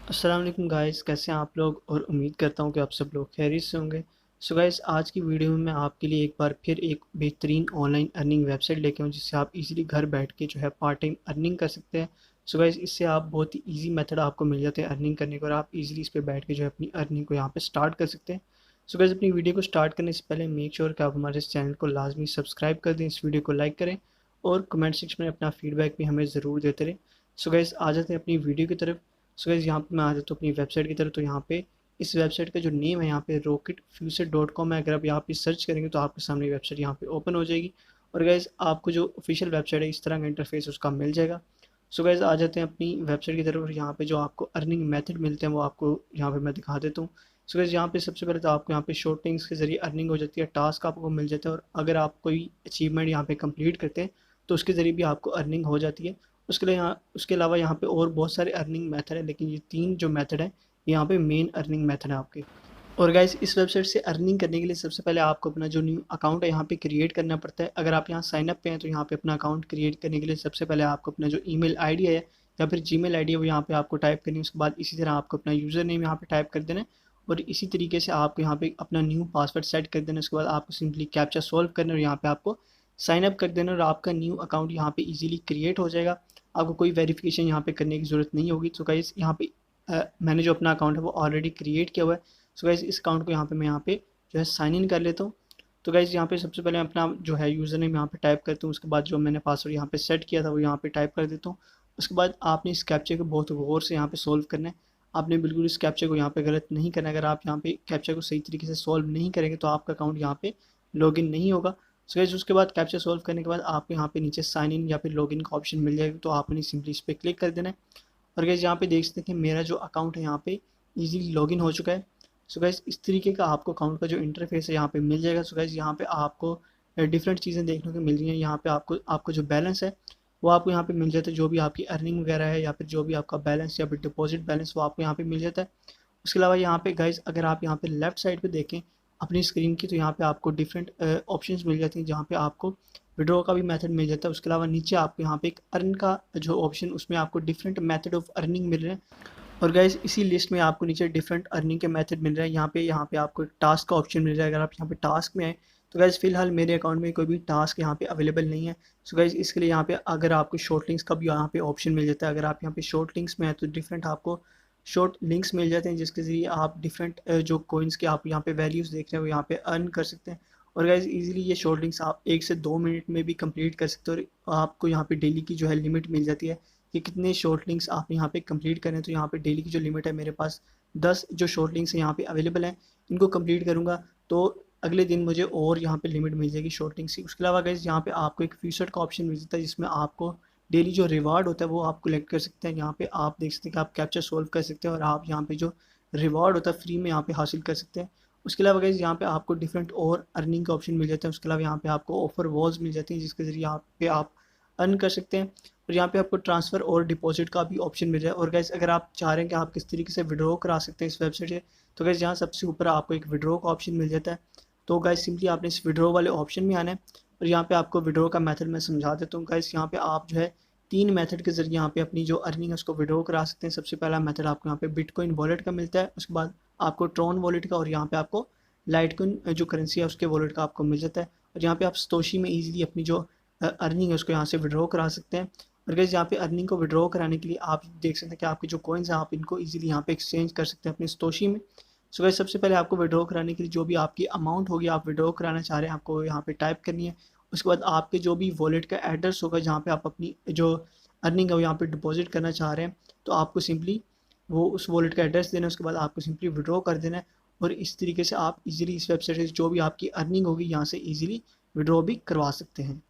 अस्सलाम वालेकुम गाइस, कैसे हैं आप लोग। और उम्मीद करता हूं कि आप सब लोग खैरियत से होंगे। सो गाइस, आज की वीडियो में मैं आपके लिए एक बार फिर एक बेहतरीन ऑनलाइन अर्निंग वेबसाइट लेके आऊँ जिससे आप इजीली घर बैठ के जो है पार्ट टाइम अर्निंग कर सकते हैं। सो गाइस, इससे आप बहुत ही इजी मेथड आपको मिल जाते हैं अर्निंग करने को और आप इजीली इस पे बैठ के जो है अपनी अर्निंग को यहाँ पे स्टार्ट कर सकते हैं। सो गाइस, अपनी वीडियो को स्टार्ट करने से पहले मेक श्योर कि आप हमारे इस चैनल को लाजमी सब्सक्राइब कर दें, इस वीडियो को लाइक करें और कमेंट सेक्शन में अपना फीडबैक भी हमें ज़रूर देते रहें। सो गाइस, आ जाते हैं अपनी वीडियो की तरफ। सो गाइस, यहाँ पे मैं आ जाता हूँ अपनी वेबसाइट की तरफ। तो यहाँ पे इस वेबसाइट का जो नेम है यहाँ पे rocketfuture.com है। अगर आप यहाँ पे सर्च करेंगे तो आपके सामने वेबसाइट यहाँ पे ओपन हो जाएगी। और गाइस, आपको जो ऑफिशियल वेबसाइट है इस तरह का इंटरफेस उसका मिल जाएगा। सो गाइस, आ जाते हैं अपनी वेबसाइट की तरफ और यहाँ पे जो आपको अर्निंग मेथड मिलते हैं वो आपको यहाँ पे मैं दिखा देता हूँ। सो गाइस, यहाँ पे सबसे पहले तो आपको यहाँ पे शॉर्ट लिंक्स के जरिए अर्निंग हो जाती है, टास्क आपको मिल जाता है और अगर आप कोई अचीवमेंट यहाँ पे कंप्लीट करते हैं तो उसके ज़रिए भी आपको अर्निंग हो जाती है। उसके अलावा यहाँ पे और बहुत सारे अर्निंग मेथड है, लेकिन ये तीन जो मेथड है यहाँ पे मेन अर्निंग मेथड है आपके। और गाइस, इस वेबसाइट से अर्निंग करने के लिए सबसे पहले आपको अपना जो न्यू अकाउंट है यहाँ पे क्रिएट करना पड़ता है। अगर आप यहाँ साइन अप पे हैं तो यहाँ पे अपना अकाउंट क्रिएट करने के लिए सबसे पहले आपको अपना जो ईमेल आईडी है या फिर जीमेल आईडी है वो यहाँ पे आपको टाइप करनी है। उसके बाद इसी तरह आपको अपना यूज़र नेम यहाँ पे टाइप कर देना है और इसी तरीके से आपको यहाँ पे अपना न्यू पासवर्ड सेट कर देना है। उसके बाद आपको सिंपली कैप्चा सॉल्व करना है और यहाँ पे आपको साइन अप कर देना और आपका न्यू अकाउंट यहाँ पे इजीली क्रिएट हो जाएगा। आपको कोई वेरिफिकेशन यहाँ पे करने की ज़रूरत नहीं होगी। तो गाइस, यहाँ पे मैंने जो अपना अकाउंट है वो ऑलरेडी क्रिएट किया हुआ है। सो गाइस, इस अकाउंट को यहाँ पे मैं यहाँ पे जो है साइन इन कर लेता हूँ। तो गाइस, यहाँ पे सबसे पहले मैं अपना जो है यूज़र नेम यहाँ पे टाइप करता हूँ। उसके बाद जो मैंने पासवर्ड यहाँ पे सेट किया था वो यहाँ पे टाइप कर देता हूँ। उसके बाद आपने इस कैप्चे को बहुत गौर से यहाँ पे सॉल्व करना है। आपने बिल्कुल इस कैप्चे को यहाँ पे गलत नहीं करना है। अगर आप यहाँ पे कैप्चे को सही तरीके से सॉल्व नहीं करेंगे तो आपका अकाउंट यहाँ पे लॉगिन नहीं होगा। सो गाइस, उसके बाद कैप्चा सॉल्व करने के बाद आपको यहाँ पे नीचे साइन इन या फिर लॉगिन का ऑप्शन मिल जाएगा, तो आपने सिंपली इस पर क्लिक कर देना है। और गाइस, यहाँ पे देख सकते हैं कि मेरा जो अकाउंट है यहाँ पे इजीली लॉगिन हो चुका है। सो गाइस, इस तरीके का आपको अकाउंट का जो इंटरफेस है यहाँ पे मिल जाएगा। सो गाइस, यहाँ पे आपको डिफरेंट चीज़ें देखने को मिल रही हैं। यहाँ पे आपको आपको जो बैलेंस है वो आपको यहाँ पे मिल जाता है, जो भी आपकी अर्निंग वगैरह है या फिर जो भी आपका बैलेंस या फिर डिपॉजिट बैलेंस वो आपको यहाँ पे मिल जाता है। उसके अलावा यहाँ पे गाइस, अगर आप यहाँ पे लेफ्ट साइड पे देखें अपनी स्क्रीन की तो यहाँ पे आपको डिफरेंट ऑप्शंस मिल जाती हैं, जहाँ पे आपको विड्रॉ का भी मेथड मिल जाता है। उसके अलावा नीचे आपको यहाँ पे एक अर्न का जो ऑप्शन उसमें आपको डिफरेंट मेथड ऑफ अर्निंग मिल रहे हैं। और गाइस, इसी लिस्ट में आपको नीचे डिफरेंट अर्निंग के मेथड मिल रहे हैं। यहाँ पे आपको टास्क का ऑप्शन मिल रहा है। अगर आप यहाँ पे टास्क में आए तो गाइस, फिलहाल मेरे अकाउंट में कोई भी टास्क यहाँ पे अवेलेबल नहीं है। सो गाइस, इसके लिए यहाँ पे अगर आपको शॉर्ट लिंक्स का भी यहाँ पे ऑप्शन मिल जाता है। अगर आप यहाँ पे शॉर्ट लिंक्स में है तो डिफरेंट आपको शॉर्ट लिंक्स मिल जाते हैं, जिसके ज़रिए आप डिफरेंट जो कोइंस के आप यहाँ पे वैल्यूज़ देख रहे हो यहाँ पे अर्न कर सकते हैं। और गाइस, इजीली ये शॉर्ट लिंक्स आप 1 से 2 मिनट में भी कंप्लीट कर सकते हो और आपको यहाँ पे डेली की जो है लिमिट मिल जाती है कि कितने शॉर्ट लिंक्स आप यहाँ पे कंप्लीट करें। तो यहाँ पे डेली की जो लिमिट है मेरे पास 10 जो शॉर्ट लिंक्स यहाँ पे अवेलेबल हैं, इनको कंप्लीट करूँगा तो अगले दिन मुझे और यहाँ पे लिमिट मिल जाएगी शॉर्ट लिंक्स की। उसके अलावा गाइस, यहाँ पे आपको एक फीसड का ऑप्शन मिल जाता है जिसमें आपको डेली जो रिवार्ड होता है वो आप कलेक्ट कर सकते हैं। यहाँ पे आप देख सकते हैं कि आप कैप्चर सोल्व कर सकते हैं और आप यहाँ पे जो रिवार्ड होता है फ्री में यहाँ पे हासिल कर सकते हैं। उसके अलावा गाइस, यहाँ पे आपको डिफरेंट और अर्निंग का ऑप्शन मिल जाता है। उसके अलावा यहाँ पे आपको ऑफर वॉल्स मिल जाती हैं जिसके ज़रिए यहाँ पे आप अर्न कर सकते हैं। और यहाँ पे आपको ट्रांसफ़र और डिपॉजिट का भी ऑप्शन मिल रहा है। और गाइस, अगर आप चाह रहे हैं कि आप किस तरीके से विड्रॉ करा सकते हैं इस वेबसाइट से, तो गाइस यहाँ सबसे ऊपर आपको एक विड्रॉ का ऑप्शन मिल जाता है। तो गाइस, सिंपली आपने इस विड्रॉ वाले ऑप्शन में आना है और यहाँ पे आपको विड्रॉ का मेथड मैं समझा देता हूँ। गाइस, यहाँ पे आप जो है 3 मेथड के ज़रिए यहाँ पे अपनी जो अर्निंग है उसको विड्रॉ करा सकते हैं। सबसे पहला मेथड आपको यहाँ पे बिटकॉइन वॉलेट का मिलता है। उसके बाद आपको ट्रॉन वॉलेट का और यहाँ पे आपको लाइटकॉइन जो करेंसी है उसके वॉलेट का आपको मिल जाता है। और यहाँ पे आप सतोशी में ईजिली अपनी जो अर्निंग है उसको यहाँ से विड्रॉ करा सकते हैं। और गाइस, यहाँ पे अर्निंग को विड्रॉ कराने के लिए आप देख सकते हैं कि आपके जो कॉइन्स हैं आप इनको इजीली यहाँ पे एक्सचेंज कर सकते हैं अपनी सतोशी में। सो गाइस, सबसे पहले आपको विड्रॉ कराने के लिए जो भी आपकी अमाउंट होगी आप विड्रॉ कराना चाह रहे हैं आपको यहाँ पे टाइप करनी है। उसके बाद आपके जो भी वॉलेट का एड्रेस होगा जहाँ पे आप अपनी जो अर्निंग है वो यहाँ पे डिपॉजिट करना चाह रहे हैं, तो आपको सिंपली वो उस वॉलेट का एड्रेस देना है। उसके बाद आपको सिंपली विड्रॉ कर देना है और इस तरीके से आप इजीली इस वेबसाइट से जो भी आपकी अर्निंग होगी यहाँ से इजीली विड्रॉ भी करवा सकते हैं।